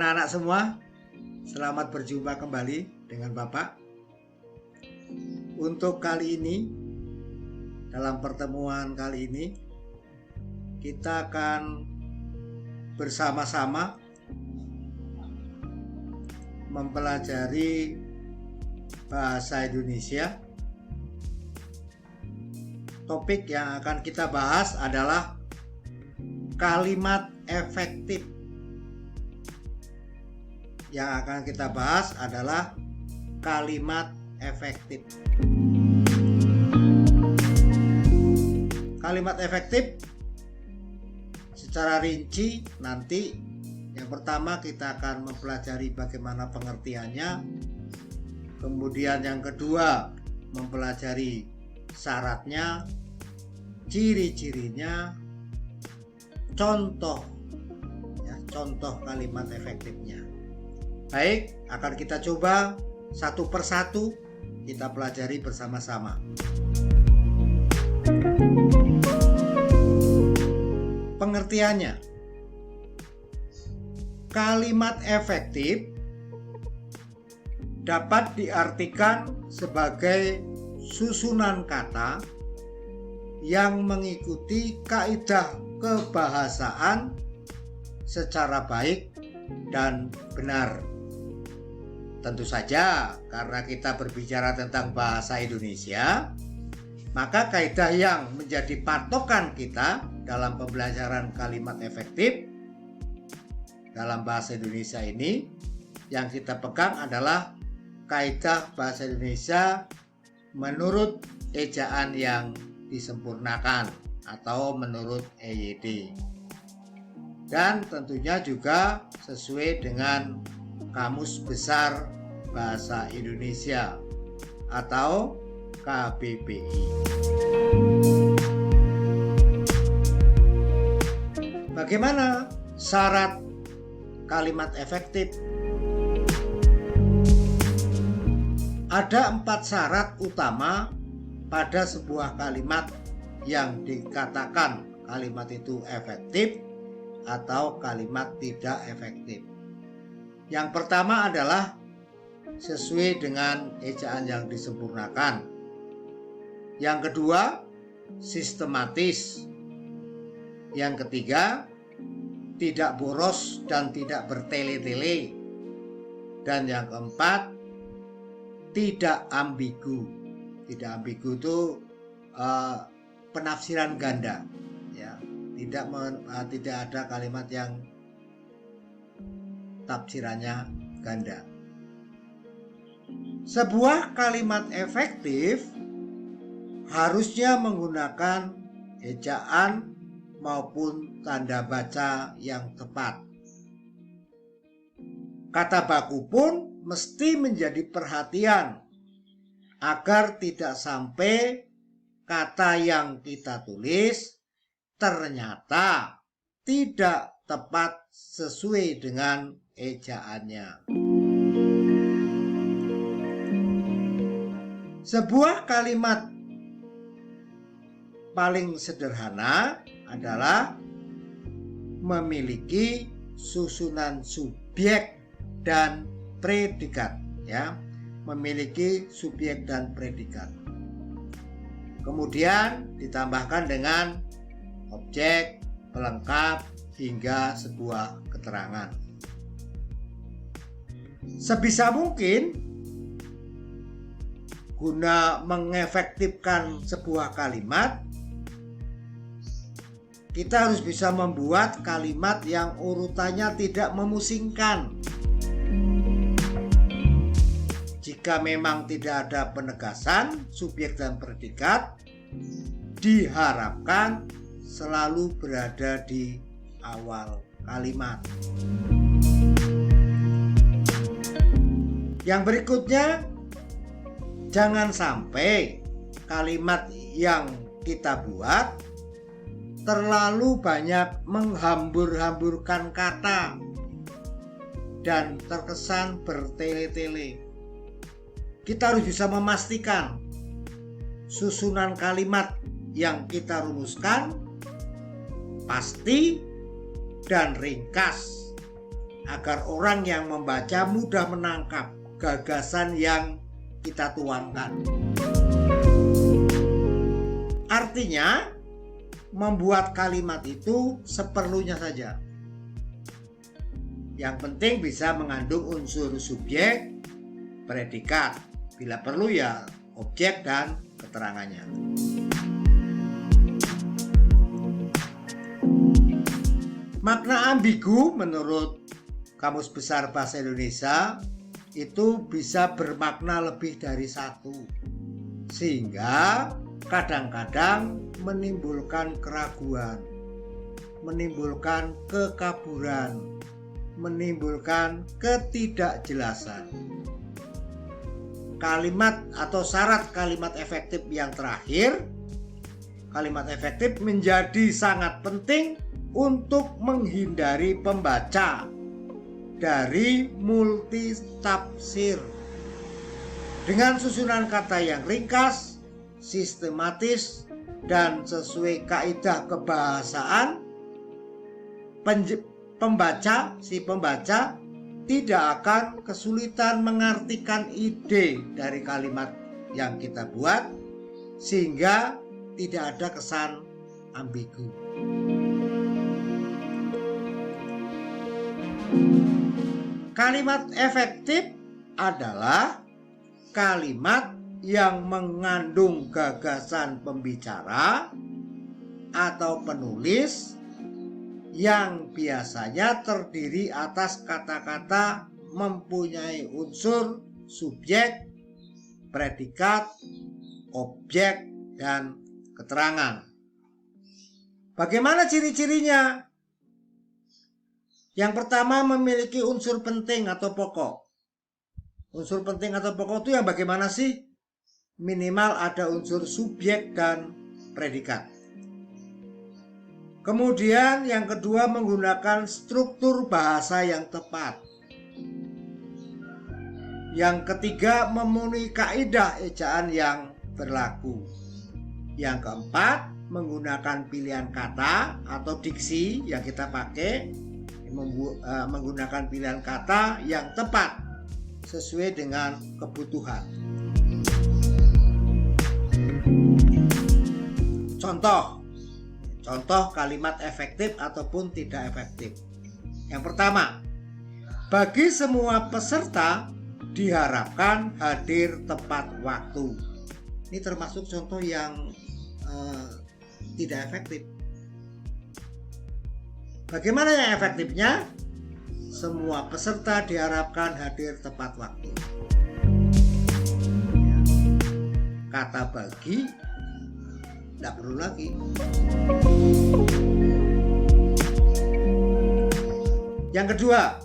Anak-anak semua, selamat berjumpa kembali dengan Bapak. Untuk kali ini, dalam pertemuan kali ini, kita akan bersama-sama mempelajari bahasa Indonesia. Topik yang akan kita bahas adalah kalimat efektif. Yang akan kita bahas adalah kalimat efektif. Kalimat efektif secara rinci nanti yang pertama kita akan mempelajari bagaimana pengertiannya. Kemudian yang kedua mempelajari syaratnya, ciri-cirinya, contoh kalimat efektifnya. Baik, akan kita coba satu persatu kita pelajari bersama-sama. Pengertiannya, kalimat efektif dapat diartikan sebagai susunan kata yang mengikuti kaidah kebahasaan secara baik dan benar. Tentu saja karena kita berbicara tentang bahasa Indonesia, maka kaidah yang menjadi patokan kita dalam pembelajaran kalimat efektif dalam bahasa Indonesia ini yang kita pegang adalah kaidah bahasa Indonesia menurut ejaan yang disempurnakan atau menurut EYD. Dan tentunya juga sesuai dengan Kamus Besar Bahasa Indonesia atau KBBI. Bagaimana syarat kalimat efektif? Ada 4 syarat utama pada sebuah kalimat yang dikatakan kalimat itu efektif atau kalimat tidak efektif. Yang pertama adalah sesuai dengan ejaan yang disempurnakan. Yang kedua, sistematis. Yang ketiga, tidak boros dan tidak bertele-tele. Dan yang keempat, tidak ambigu. Tidak ambigu itu penafsiran ganda, ya. Tidak ada kalimat yang tafsirannya ganda. Sebuah kalimat efektif harusnya menggunakan ejaan maupun tanda baca yang tepat. Kata baku pun mesti menjadi perhatian agar tidak sampai kata yang kita tulis ternyata tidak tepat sesuai dengan ejaannya. Sebuah kalimat paling sederhana adalah memiliki susunan subjek dan predikat, ya. Memiliki subjek dan predikat. Kemudian ditambahkan dengan objek, pelengkap, hingga sebuah keterangan. Sebisa mungkin guna mengefektifkan sebuah kalimat, kita harus bisa membuat kalimat yang urutannya tidak memusingkan. Jika memang tidak ada penegasan subjek dan predikat, diharapkan selalu berada di awal kalimat. Yang berikutnya, jangan sampai kalimat yang kita buat terlalu banyak menghambur-hamburkan kata dan terkesan bertele-tele. Kita harus bisa memastikan susunan kalimat yang kita rumuskan pasti dan ringkas agar orang yang membaca mudah menangkap gagasan yang kita tuangkan. Artinya, membuat kalimat itu seperlunya saja. Yang penting bisa mengandung unsur subjek, predikat, bila perlu ya objek dan keterangannya. Makna ambigu menurut Kamus Besar Bahasa Indonesia itu bisa bermakna lebih dari satu, sehingga kadang-kadang menimbulkan keraguan, menimbulkan kekaburan, menimbulkan ketidakjelasan. Kalimat atau syarat kalimat efektif yang terakhir, kalimat efektif menjadi sangat penting untuk menghindari pembaca dari multitafsir. Dengan susunan kata yang ringkas, sistematis, dan sesuai kaidah kebahasaan, si pembaca tidak akan kesulitan mengartikan ide dari kalimat yang kita buat, sehingga tidak ada kesan ambigu. Kalimat efektif adalah kalimat yang mengandung gagasan pembicara atau penulis yang biasanya terdiri atas kata-kata mempunyai unsur subjek, predikat, objek, dan keterangan. Bagaimana ciri-cirinya? Yang pertama, memiliki unsur penting atau pokok. Unsur penting atau pokok itu yang bagaimana sih? Minimal ada unsur subjek dan predikat. Kemudian yang kedua, menggunakan struktur bahasa yang tepat. Yang ketiga, memenuhi kaidah ejaan yang berlaku. Yang keempat, menggunakan pilihan kata atau diksi yang kita pakai, menggunakan pilihan kata yang tepat sesuai dengan kebutuhan. Contoh kalimat efektif ataupun tidak efektif. Yang pertama, bagi semua peserta diharapkan hadir tepat waktu. Ini termasuk contoh yang tidak efektif. Bagaimana yang efektifnya? Semua peserta diharapkan hadir tepat waktu. Kata bagi tidak perlu lagi. Yang kedua,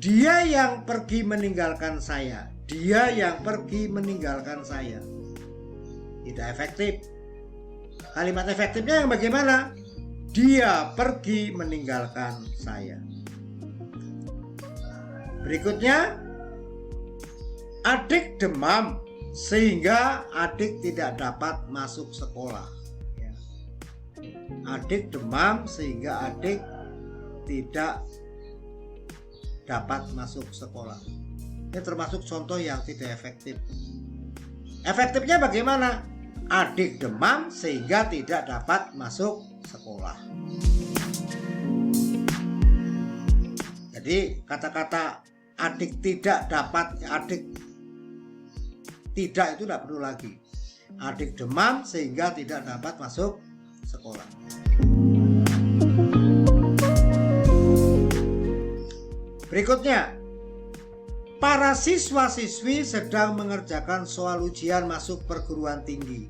dia yang pergi meninggalkan saya. Dia yang pergi meninggalkan saya. Tidak efektif. Kalimat efektifnya yang bagaimana? Dia pergi meninggalkan saya. Berikutnya, adik demam sehingga adik tidak dapat masuk sekolah. Adik demam sehingga adik tidak dapat masuk sekolah. Ini termasuk contoh yang tidak efektif. Efektifnya bagaimana? Adik demam sehingga tidak dapat masuk sekolah. Jadi kata-kata adik tidak dapat, adik tidak itu tidak perlu lagi. Adik demam sehingga tidak dapat masuk sekolah. Berikutnya, para siswa-siswi sedang mengerjakan soal ujian masuk perguruan tinggi.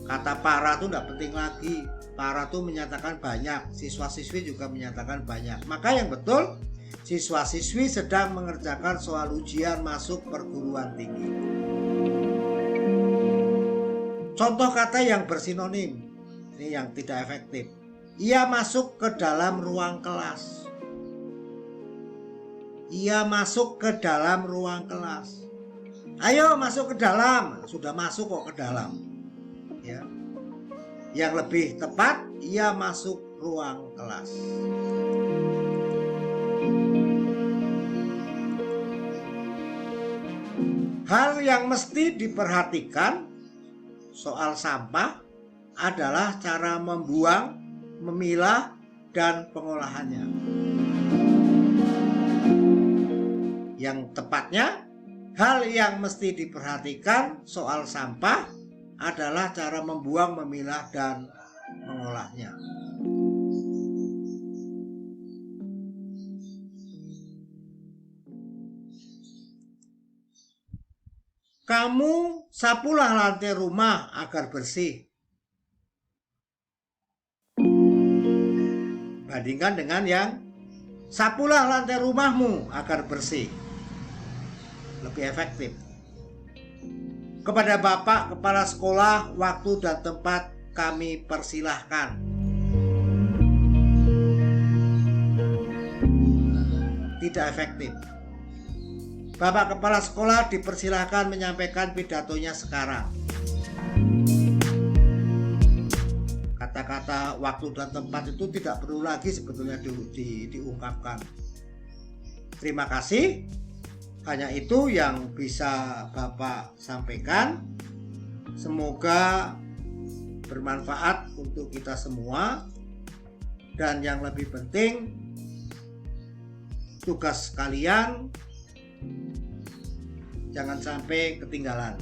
Kata para itu tidak penting lagi. Para itu menyatakan banyak, siswa-siswi juga menyatakan banyak. Maka yang betul, siswa-siswi sedang mengerjakan soal ujian masuk perguruan tinggi. Contoh kata yang bersinonim, ini yang tidak efektif. Ia masuk ke dalam ruang kelas. Ia masuk ke dalam ruang kelas. Ayo masuk ke dalam. Sudah masuk kok ke dalam. Ya. Yang lebih tepat, ia masuk ruang kelas. Hal yang mesti diperhatikan soal sampah adalah cara membuang, memilah, dan pengolahannya. Yang tepatnya, hal yang mesti diperhatikan soal sampah adalah cara membuang, memilah, dan mengolahnya. Kamu sapulah lantai rumah agar bersih. Bandingkan dengan yang sapulah lantai rumahmu agar bersih. Lebih efektif. Kepada Bapak Kepala Sekolah, waktu dan tempat kami persilahkan. Tidak efektif. Bapak Kepala Sekolah dipersilahkan menyampaikan pidatonya sekarang. Kata-kata waktu dan tempat itu tidak perlu lagi sebetulnya diungkapkan. Terima kasih. Hanya itu yang bisa Bapak sampaikan. Semoga bermanfaat untuk kita semua. Dan yang lebih penting, tugas kalian jangan sampai ketinggalan.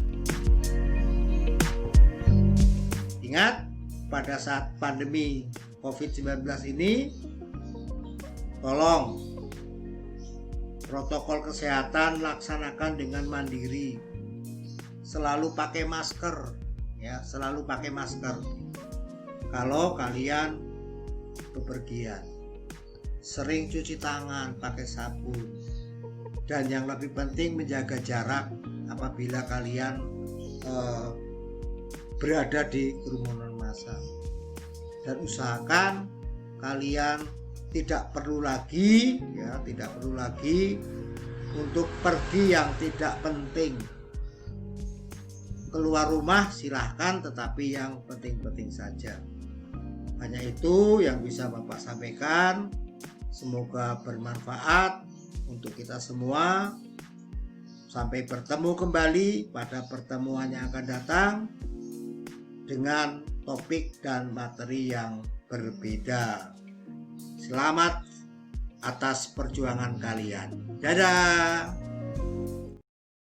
Ingat, pada saat pandemi COVID-19 ini, tolong protokol kesehatan laksanakan dengan mandiri. Selalu pakai masker, ya, selalu pakai masker. Kalau kalian bepergian, sering cuci tangan pakai sabun. Dan yang lebih penting menjaga jarak apabila kalian berada di kerumunan massa. Dan usahakan kalian tidak perlu lagi untuk pergi yang tidak penting. Keluar rumah silahkan, tetapi yang penting-penting saja. Hanya itu yang bisa Bapak sampaikan. Semoga bermanfaat untuk kita semua. Sampai bertemu kembali pada pertemuan yang akan datang dengan topik dan materi yang berbeda. Selamat atas perjuangan kalian. Dadah.